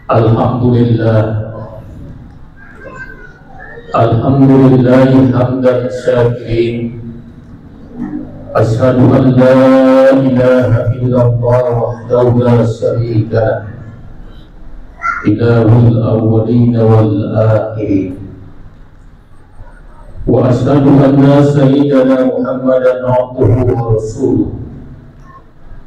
Alhamdulillah, alhamdulillahi hamdan syakirin. Asyhadu an la ilaha illallah wahdahu la syarika lah, ilahul awwalin wal akhirin. Wa asyhadu anna sayyidana Muhammadan abduhu wa rasuluh,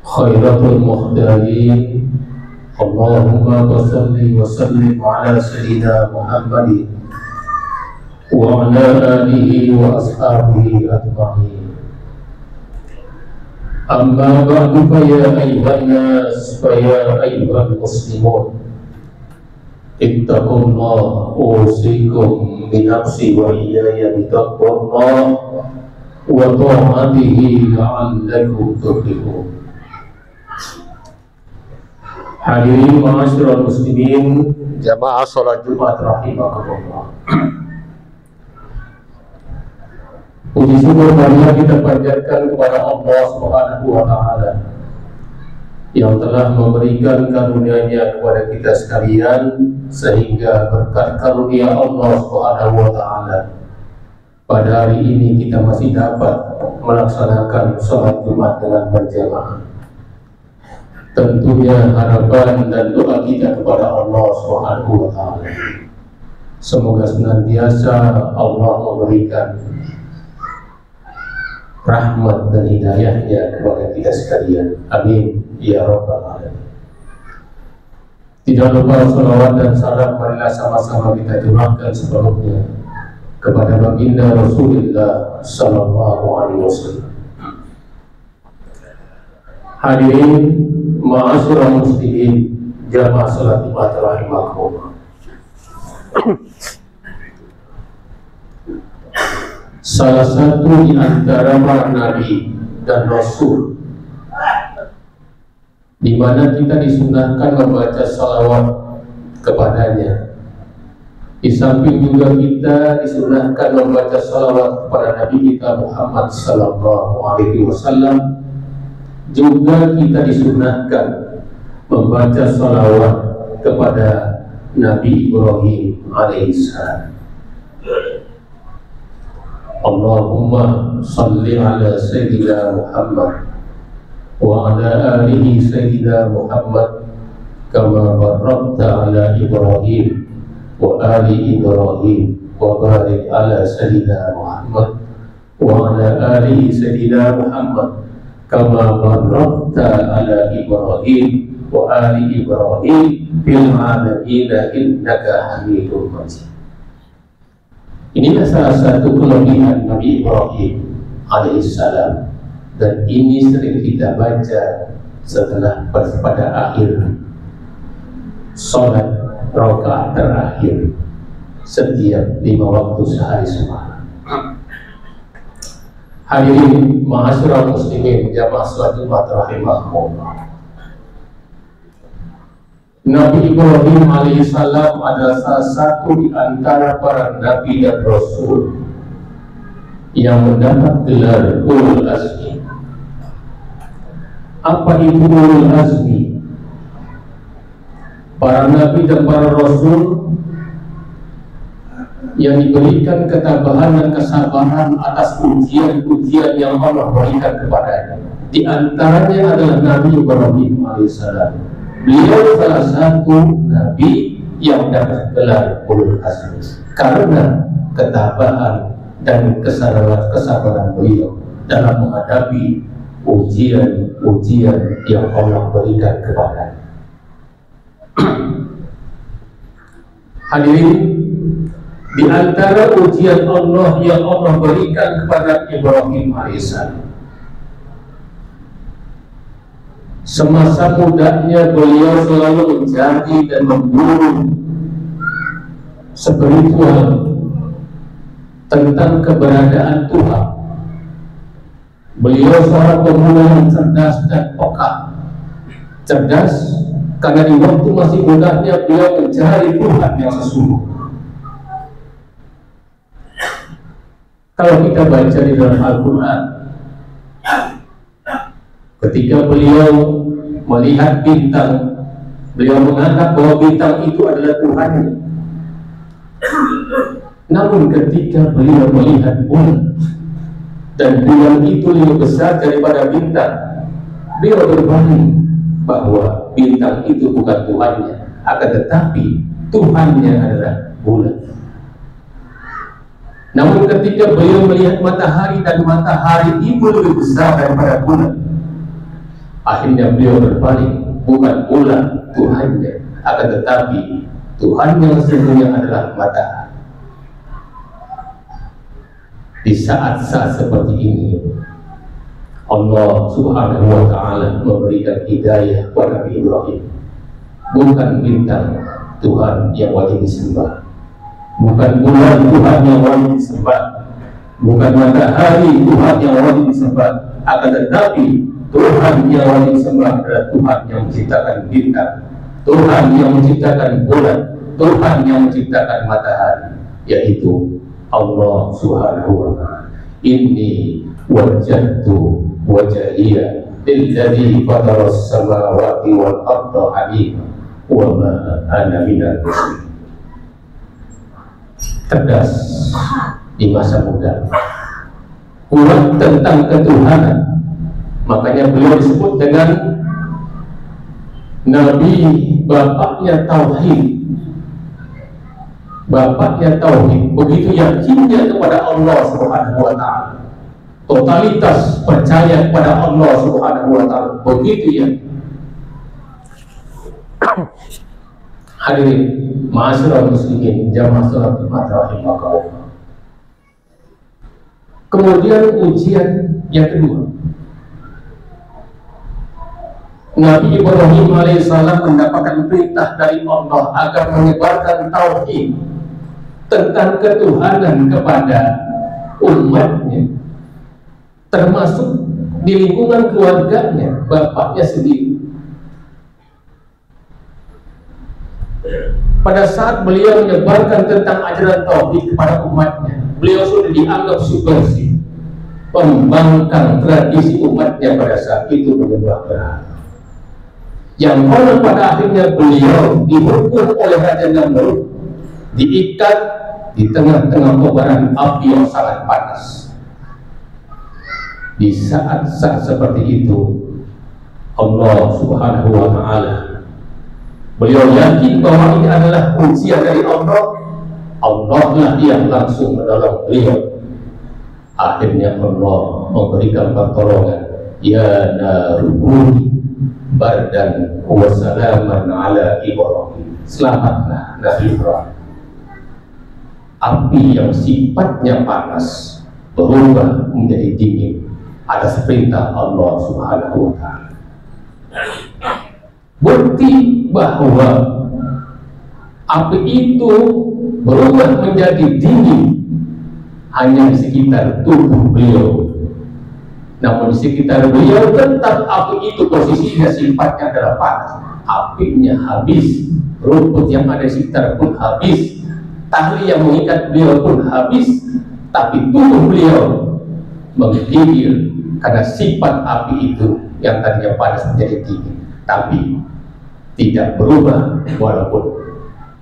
khairatul mukhtarin. Allahumma salli wa sallim ala sayyidina Muhammadin wa ala alihi wa ashabihi ajma'in. Amma ba'du, fa ya ayyuhan nas, fa ya ayyuhal muslimun, ittaqullaha usikum bi nafsi wa iyaya bi taqwallah wa ta'atihi la'allakum tuflihun. Hadirin ma'asyiral muslimin, jamaah salat Jumat rahimakumullah. Puji syukur marilah kita panjatkan kepada Allah Subhanahu wa taala yang telah memberikan karunia-Nya kepada kita sekalian, sehingga berkat karunia Allah Subhanahu wa taala pada hari ini kita masih dapat melaksanakan salat Jumat dengan berjamaah. Tentunya harapan dan doa kita kepada Allah Subhanahu wa taala, semoga senantiasa Allah memberikan rahmat dan hidayahnya kepada kita sekalian. Amin ya rabbal alamin. Tidak lupa salawat dan salam marilah sama-sama kita curahkan sebelumnya kepada baginda Rasulullah sallallahu alaihi wasallam. Hadirin ma'asyiral muslimin, jamaah salat Jumat rahimakumullah. Salah satu di antara para nabi dan rasul di mana kita disunahkan membaca salawat kepadanya. Di samping juga kita disunahkan membaca salawat kepada Nabi kita Muhammad sallallahu alaihi wasallam, juga kita disunahkan membaca salawat kepada Nabi Ibrahim alaihissalam. Allahumma salli ala sayyidina Muhammad wa ala alihi sayyidina Muhammad kama barakta ala Ibrahim wa ali Ibrahim wa barik ala sayyidina Muhammad wa ala alihi sayyidina Muhammad kama barakta ala Ibrahim wa ali Ibrahim fil alamin innaka Hamidum Majid. Inilah salah satu kelebihan Nabi Ibrahim alaihissalam, dan ini sering kita baca setelah pada akhir salat rakaat terakhir setiap 5 waktu sehari semalam. Hadirin ma'asyiral muslimin, jamaah salat Jumat rahimakumullah. Nabi Ibrahim alaihissalam adalah salah satu di antara para nabi dan rasul yang mendapat gelar Ulul Azmi. Apa itu Ulul Azmi? Para nabi dan para rasul yang diberikan ketabahan dan kesabaran atas ujian-ujian yang Allah berikan kepadanya. Di antaranya adalah Nabi Ibrahim alaihissalam. Beliau salah satu nabi yang dapat gelar Ulul Azmi karena ketabahan dan kesabaran beliau dalam menghadapi ujian-ujian yang Allah berikan kepadanya. Hadirin, di antara ujian Allah yang Allah berikan kepada Ibrahim alaihissalam, semasa mudanya beliau selalu mencari dan memburu spiritual tentang keberadaan Tuhan. Beliau seorang pemuda yang cerdas dan peka. Cerdas karena di waktu masih mudanya beliau mencari Tuhan yang sesungguhnya. Kalau kita baca di dalam Al-Quran, Ketika beliau melihat bintang, beliau menganggap bahwa bintang itu adalah Tuhannya. Namun ketika beliau melihat bulan dan bulan itu lebih besar daripada bintang, beliau berbalik bahwa bintang itu bukan Tuhannya, akan tetapi Tuhannya adalah bulan. Namun ketika beliau melihat matahari dan matahari itu lebih besar daripada bulan, akhirnya beliau berbalik, bukan bulan Tuhannya, akan tetapi Tuhan yang sesungguhnya adalah matahari. Di saat-saat seperti ini, Allah Subhanahu wa Ta'ala memberikan hidayah kepada Nabi Ibrahim. Bukan bintang Tuhan yang wajib disembah, bukan bulan Tuhan yang wajib disembah, bukan matahari Tuhan yang wajib disembah, akan tetapi Tuhan yang wajib disembah adalah Tuhan yang menciptakan bintang, Tuhan yang menciptakan bulan, Tuhan yang menciptakan matahari, yaitu Allah Subhanahu wa Ta'ala. Inni wajjahtu wajhiya lilladzi fatara as-samawati wal arda hanifan wa ma ana minal musyrikin. Tegas di masa muda, kuat tentang ketuhanan. Makanya beliau disebut dengan Nabi bapaknya tauhid. Bapaknya tauhid, begitu yakinnya kepada Allah Subhanahu wa Ta'ala, totalitas percaya kepada Allah Subhanahu wa Ta'ala, begitu ya. Hadirin ma'asyiral muslimin jamaah salat Jumat rahimakumullah. Kemudian ujian yang kedua, Nabi Ibrahim alaihissalam mendapatkan perintah dari Allah agar menyebarkan tauhid tentang ketuhanan kepada umatnya, termasuk di lingkungan keluarganya, bapaknya sendiri. Pada saat beliau menyebarkan tentang ajaran tauhid kepada umatnya, beliau sudah dianggap subversif, membangkang tradisi umatnya pada saat itu menyembah berhala. Yang mana pada akhirnya beliau dihukum oleh Raja Namrud, diikat di tengah-tengah kobaran api yang sangat panas. Di saat-saat seperti itu, Allah Subhanahu wa Ta'ala, beliau yakin bahwa ini adalah ujian dari Allah. Allah lah yang langsung menolong beliau. Akhirnya Allah memberikan pertolongan, ya narukuni bardan wa salaman ala Ibrahim. Selamatlah Nabi Ibrahim. Api yang sifatnya panas berubah menjadi dingin atas perintah Allah Subhanahu wa Ta'ala. Bukti bahwa api itu berubah menjadi dingin hanya di sekitar tubuh beliau. Namun di sekitar beliau tetap api itu posisinya sifatnya adalah panas. Apinya habis, rumput yang ada di sekitar pun habis, tali yang mengikat beliau pun habis, tapi tubuh beliau menggigil karena sifat api itu yang tadinya panas menjadi dingin, tapi tidak berubah walaupun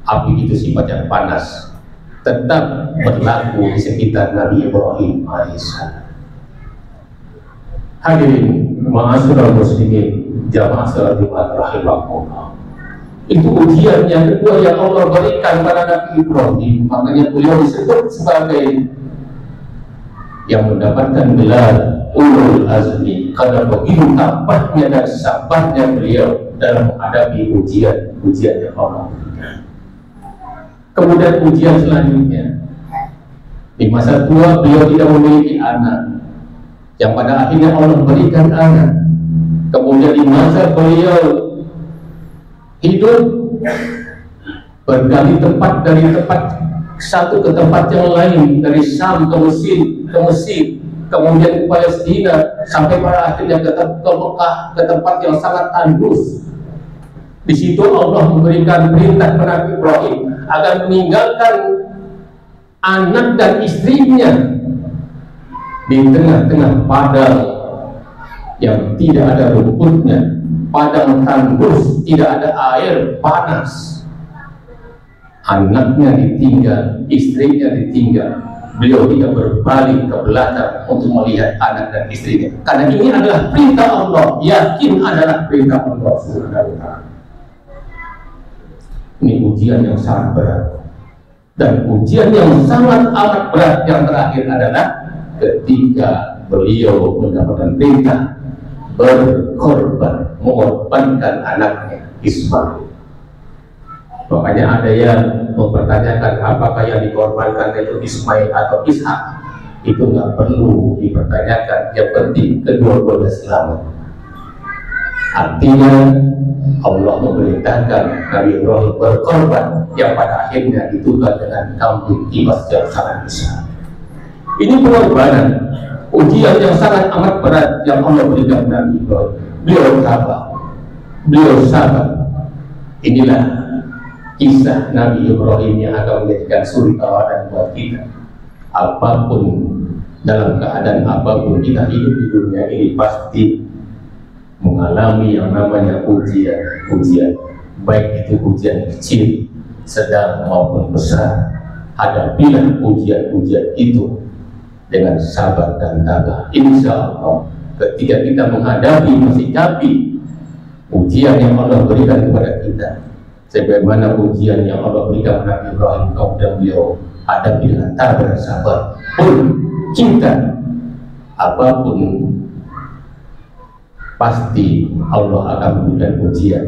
api itu sifatnya panas, tetap berlaku di sekitar Nabi Ibrahim alaihissalam. Hadirin ma'asyiral muslimin jamaah salat Jumat rahimakumullah. Itu ujian yang kedua yang Allah berikan pada Nabi Ibrahim. Makanya beliau disebut sebagai yang mendapatkan gelar ulul azmi, karena begitu tabahnya dan sabarnya beliau dalam menghadapi ujian yang Allah berikan. Kemudian ujian selanjutnya, di masa tua beliau tidak memiliki anak, yang pada akhirnya Allah berikan anak. Kemudian di masa beliau hidup berganti tempat, dari tempat satu ke tempat yang lain, dari Syam ke Mesir, kemudian ke Palestina, sampai pada akhirnya ke Mekah, ke tempat yang sangat tandus. Di situ Allah memberikan perintah kepada Nabi Ibrahim agar meninggalkan anak dan istrinya di tengah-tengah padang yang tidak ada rumputnya, padang tandus, tidak ada air panas. Anaknya ditinggal, istrinya ditinggal, beliau tidak berbalik ke belakang untuk melihat anak dan istrinya, karena ini adalah perintah Allah, yakin adalah perintah Allah Subhanahu wa ta'ala. Ini ujian yang sangat berat. Dan ujian yang sangat amat berat yang terakhir adalah ketika beliau mendapatkan perintah berkorban, mengorbankan anaknya Ismail. Makanya ada yang mempertanyakan apakah yang dikorbankan itu Ismail atau Ishak. Itu nggak perlu dipertanyakan, yang penting kedua-duanya selamat. Artinya Allah memerintahkan Nabi Ibrahim berkorban yang pada akhirnya ditukar dengan kambing kibas yang sangat besar. Ini pengorbanan, ujian yang sangat amat berat yang Allah berikan Nabi Ibrahim. Beliau sabar. Inilah kisah Nabi Ibrahim yang akan menjadikan suri tauladan buat kita. Apapun, dalam keadaan apapun kita hidup di dunia ini pasti mengalami yang namanya ujian, baik itu ujian kecil, sedang maupun besar. Hadapilah ujian itu dengan sabar dan tabah. Insya Allah ketika kita menghadapi, mensikapi ujian yang Allah berikan kepada kita, sebagaimana ujian yang Allah berikan kepada Nabi Ibrahim, kemudian beliau hadapi dengan tabah dan sabar pun cinta, apapun pasti Allah akan memberikan ujian.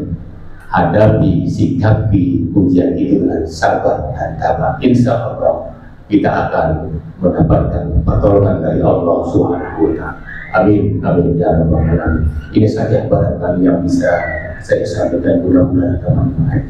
Hadapi, sikapi ujian itu dengan sabar dan tabah. Insya Allah kita akan mendapatkan pertolongan dari Allah Subhanahu wa ta'ala. Amin, amin ya rabbal alamin. Ini saja barangkali yang bisa saya sampaikan, mudah-mudahan teman-teman.